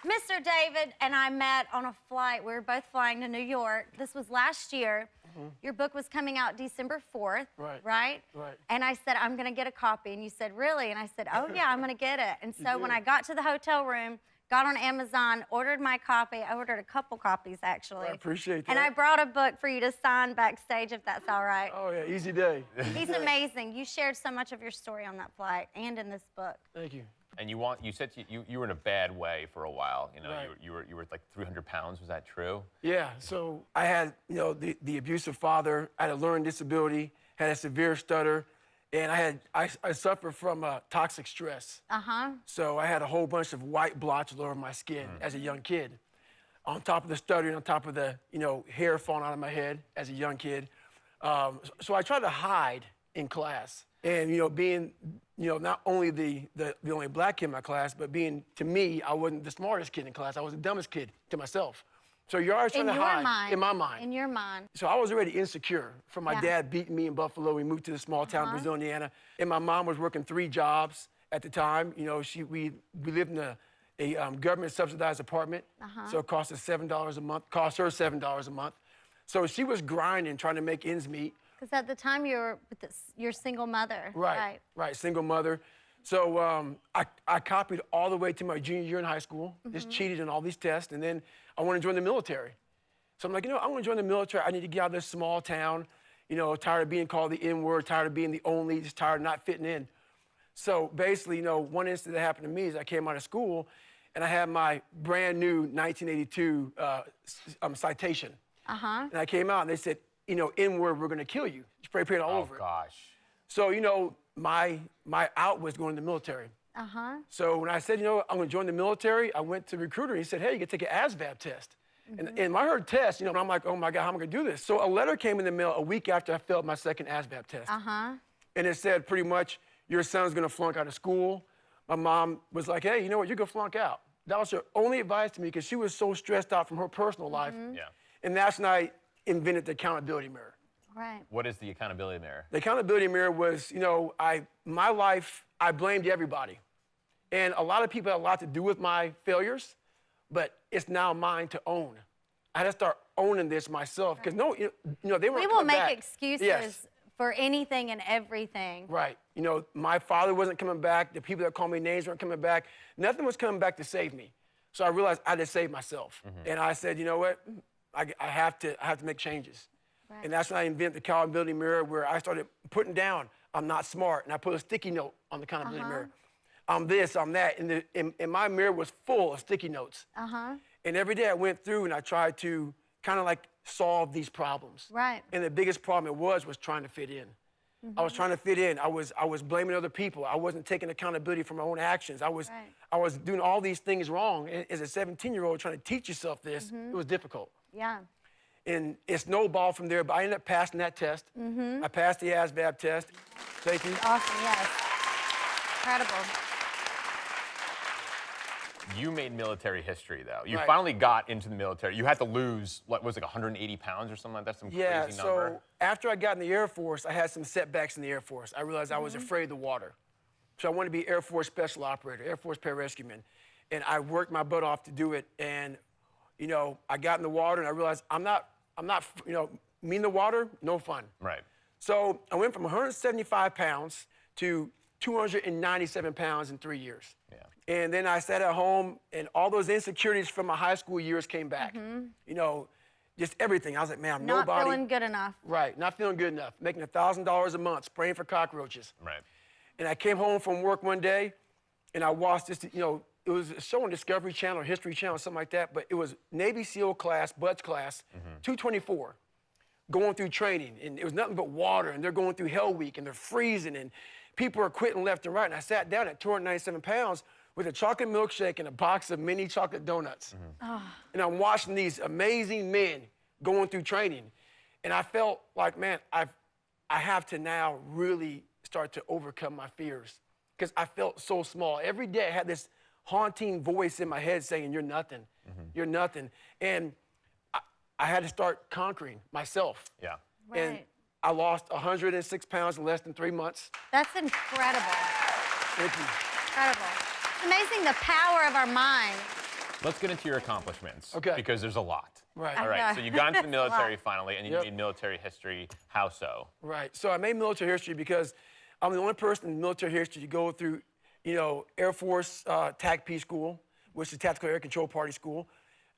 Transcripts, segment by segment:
Mr. David and I met on a flight. We were both flying to New York. This was last year. Your book was coming out December 4th, right? And I said, I'm gonna get a copy. And you said, really? And I said, oh yeah, I'm gonna get it. And so when I got to the hotel room, got on Amazon, ordered my copy. I ordered a couple copies, actually. I appreciate that. And I brought a book for you to sign backstage, if that's all right. Oh yeah, easy day. He's amazing. You shared so much of your story on that flight and in this book. Thank you. And you said you were in a bad way for a while. You know, you were like 300 pounds. Was that true? Yeah. So I had, the abusive father. I had a learning disability. Had a severe stutter, and I suffered from toxic stress. So I had a whole bunch of white blotches all over my skin as a young kid. On top of the stuttering, on top of the hair falling out of my head as a young kid. So I tried to hide in class, and being not only the only black kid in my class, but being, to me, I wasn't the smartest kid in class. I was the dumbest kid to myself. So you're always trying to hide. In my mind. In your mind. So I was already insecure from my dad beating me in Buffalo. We moved to the small town, Brazil, Indiana. And my mom was working 3 jobs at the time. We lived in a government subsidized apartment. So it cost us $7 a month, cost her $7 a month. So she was grinding, trying to make ends meet. Because at the time you were with your single mother. Right, single mother. So I copied all the way to my junior year in high school, just cheated in all these tests, and then I wanted to join the military. So I'm like, I want to join the military. I need to get out of this small town, tired of being called the N-word, tired of being the only, just tired of not fitting in. So basically, one incident that happened to me is I came out of school, and I had my brand new 1982 citation. And I came out, and they said, N-word, we're gonna kill you. Spray paint all over it. Oh, gosh. So, my out was going to the military. So when I said, I'm gonna join the military, I went to the recruiter, and he said, hey, you can take an ASVAB test. And when I heard test, and I'm like, oh my God, how am I gonna do this? So a letter came in the mail a week after I failed my second ASVAB test. And it said pretty much, your son's gonna flunk out of school. My mom was like, hey, you know what, you're gonna flunk out. That was her only advice to me, because she was so stressed out from her personal life. And that's when I invented the accountability mirror. What is the accountability mirror? The accountability mirror was, my life, I blamed everybody. And a lot of people had a lot to do with my failures, but it's now mine to own. I had to start owning this myself, because they weren't coming back. We will make excuses for anything and everything. Right. My father wasn't coming back. The people that called me names weren't coming back. Nothing was coming back to save me. So I realized I had to save myself. And I said, you know what? I have to make changes. And that's when I invented the accountability mirror, where I started putting down, I'm not smart. And I put a sticky note on the accountability mirror. I'm this, I'm that. And my mirror was full of sticky notes. And every day I went through and I tried to kind of like solve these problems. And the biggest problem it was trying to fit in. I was trying to fit in. I was blaming other people. I wasn't taking accountability for my own actions. I was doing all these things wrong. And as a 17-year-old trying to teach yourself this, it was difficult. And it snowballed from there, but I ended up passing that test. I passed the ASVAB test. Thank you. Awesome, yes. Incredible. You made military history, though. You finally got into the military. You had to lose, what was it, 180 pounds or something like that? Some crazy number? So after I got in the Air Force, I had some setbacks in the Air Force. I realized I was afraid of the water. So I wanted to be Air Force Special Operator, Air Force Pararescueman. And I worked my butt off to do it. And, I got in the water and I realized I'm not, me in the water, no fun. So I went from 175 pounds to 297 pounds in 3 years. And then I sat at home, and all those insecurities from my high school years came back. Just everything. I was like, man, I'm nobody. Not feeling good enough. Not feeling good enough. Making $1,000 a month, spraying for cockroaches. And I came home from work one day, and I watched this, it was a show on Discovery Channel or History Channel, something like that, but it was Navy SEAL class, Bud's class, 224, going through training, and it was nothing but water, and they're going through Hell Week, and they're freezing, and people are quitting left and right, and I sat down at 297 pounds with a chocolate milkshake and a box of mini chocolate donuts. And I'm watching these amazing men going through training, and I felt like, man, I have to now really start to overcome my fears, because I felt so small. Every day I had this haunting voice in my head saying, you're nothing, you're nothing. And I had to start conquering myself. And I lost 106 pounds in less than 3 months. That's incredible. Thank you. Incredible. It's amazing the power of our mind. Let's get into your accomplishments. Okay. Because there's a lot. Right. All right. So you got into the military lot. finally, and you made military history. How so? Right. So I made military history because I'm the only person in military history to go through, Air Force TACP school, which is Tactical Air Control Party School.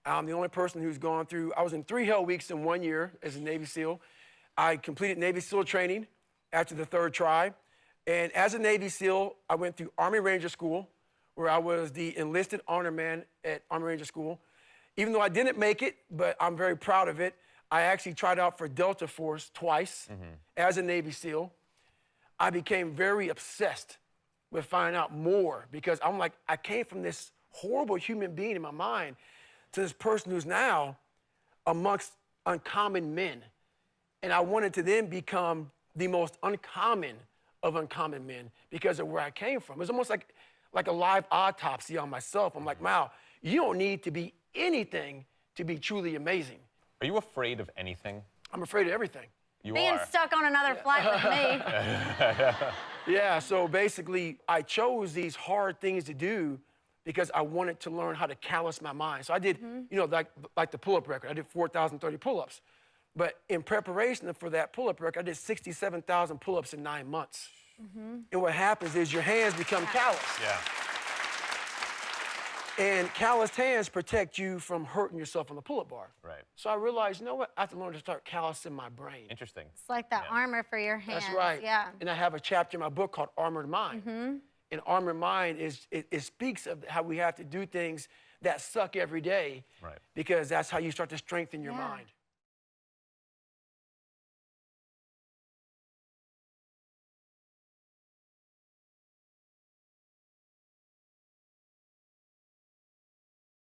I'm the only person who's gone through, I was in 3 Hell Weeks in 1 year as a Navy SEAL. I completed Navy SEAL training after the 3rd try. And as a Navy SEAL, I went through Army Ranger School, where I was the enlisted honor man at Army Ranger School. Even though I didn't make it, but I'm very proud of it, I actually tried out for Delta Force twice as a Navy SEAL. I became very obsessed with finding out more because I'm like, I came from this horrible human being in my mind to this person who's now amongst uncommon men. And I wanted to then become the most uncommon of uncommon men because of where I came from. It was almost like a live autopsy on myself. I'm like, wow, you don't need to be anything to be truly amazing. Are you afraid of anything? I'm afraid of everything. You Being are. stuck on another flight with me. Yeah, so basically, I chose these hard things to do because I wanted to learn how to callous my mind. So I did, like the pull-up record. I did 4,030 pull-ups. But in preparation for that pull-up record, I did 67,000 pull-ups in 9 months. And what happens is your hands become callous. Yeah. And calloused hands protect you from hurting yourself on the pull-up bar. Right. So I realized, you know what? I have to learn to start callousing my brain. Interesting. It's like that armor for your hands. That's right. Yeah. And I have a chapter in my book called Armored Mind. And Armored Mind it speaks of how we have to do things that suck every day. Right. Because that's how you start to strengthen your mind.